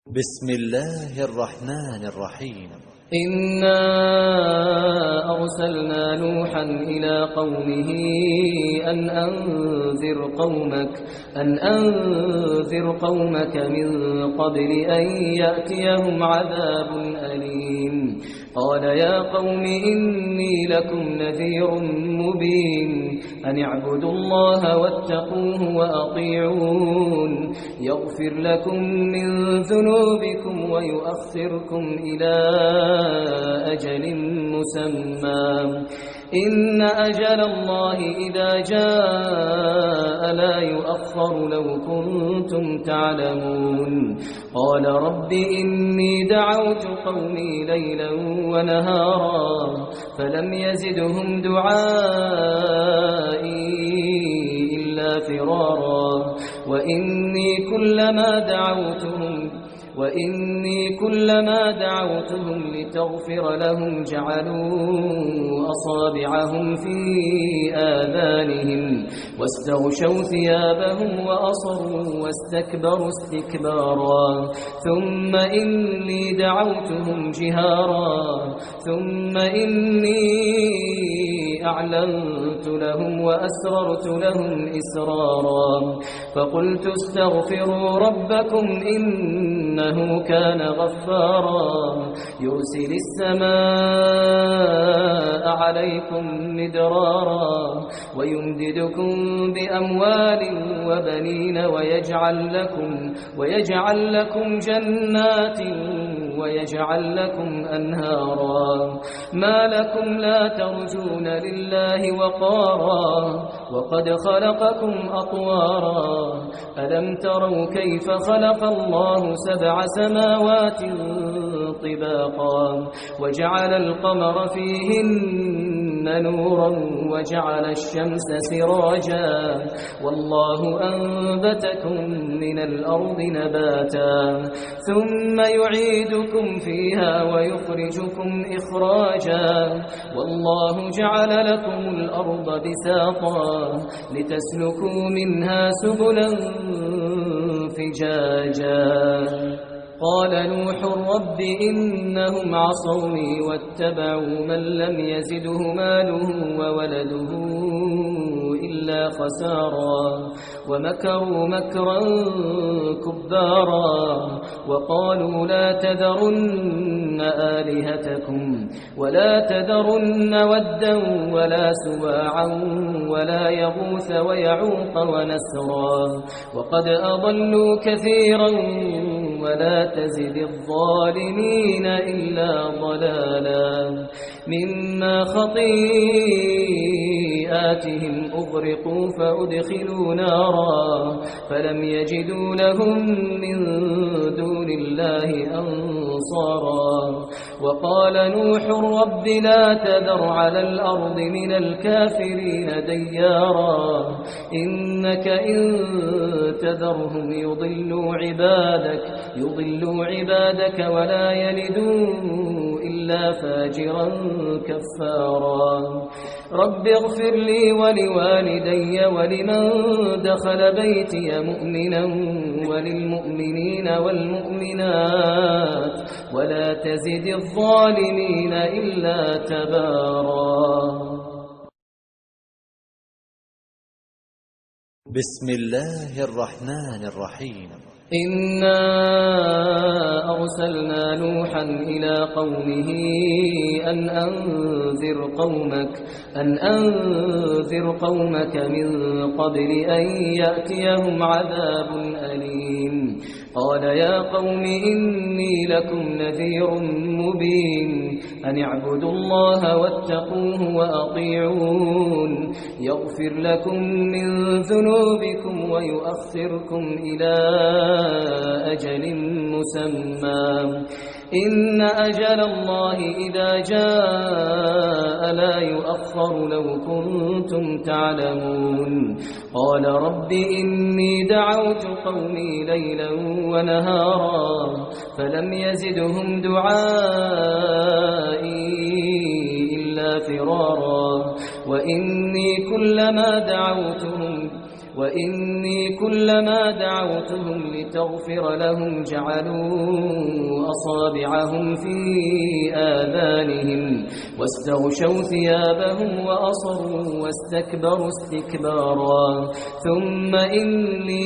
بسم الله الرحمن الرحيم. إنا أرسلنا نوحا إلى قومه أن أنذر قومك من قبل أن يأتيهم عذاب أليم. قال يا قوم إني لكم نذير مبين أن اعبدوا الله واتقوه وأطيعون يغفر لكم من ذنوبكم ويؤخركم إلى أجل مسمى إن أجل الله إذا جاء لا يؤخر لو كنتم تعلمون. قال رب إني دعوت قومي ليلا ونهارا فلم يزدهم دعائي إلا فرارا وإني كلما دعوتهم لتغفر لهم جعلوا أصابعهم في آذانهم واستغشوا ثيابهم وأصروا واستكبروا استكبارا ثم إني دعوتهم جهارا ثم إني أعلنت لهم وأسررت لهم إسرارا فقلت استغفروا ربكم إنه كان غفارا يرسل السماء عليكم مدرارا ويمددكم بأموال وبنين ويجعل لكم جنات ويجعل لكم أنهارا ما لكم لا ترجون لله وقارا وقد خلقكم أطوارا ألم تروا كيف خلق الله 7 سماوات طباقا وجعل القمر فيهن نورا وجعل الشمس سراجا والله أنبتكم من الأرض نباتا ثم يعيدكم فيها ويخرجكم إخراجا والله جعل لكم الأرض بساطا لتسلكوا منها سبلا فجاجا. قال نوح رب إنهم عصوني واتبعوا من لم يزده ماله وولده إلا خسارا ومكروا مكرا كبارا وقالوا لا تذرن آلهتكم ولا تذرن ودا ولا سواعا ولا يغوث ويعوق ونسرا وقد أضلوا كثيرا ولا تزد الظالمين إلا ضلالا مما خطيئاتهم أغرقوا فأدخلوا نارا فلم يجدوا لهم من دون الله أنصارا وقال نوح رب لا تذر على الأرض من الكافرين ديارا إنك إن تذرهم يضلوا عبادك ولا يلدوا إلا فاجرا كفارا رب اغفر لي ولوالدي ولمن دخل بيتي مؤمنا وللمؤمنين والمؤمنات ولا تزد الظالمين إلا تبارا. بسم الله الرحمن الرحيم. إنا أرسلنا نوحا إلى قومه أن أنذر قومك من قبل أن يأتيهم عذاب أليم. قال يا قوم إني لكم نذير مبين أن اعبدوا الله واتقوه وأطيعون يغفر لكم من ذنوبكم ويؤخركم إلى أجل مسمى إن أجل الله إذا جاء لا يؤخر لو كنتم تعلمون. قال رب إني دعوت قومي ليلا ونهارا فلم يزدهم دعائي إلا فرارا وإني وإني كلما دعوتهم لتغفر لهم جعلوا أصابعهم في آذانهم واستغشوا ثيابهم وأصروا واستكبروا استكبارا ثم إني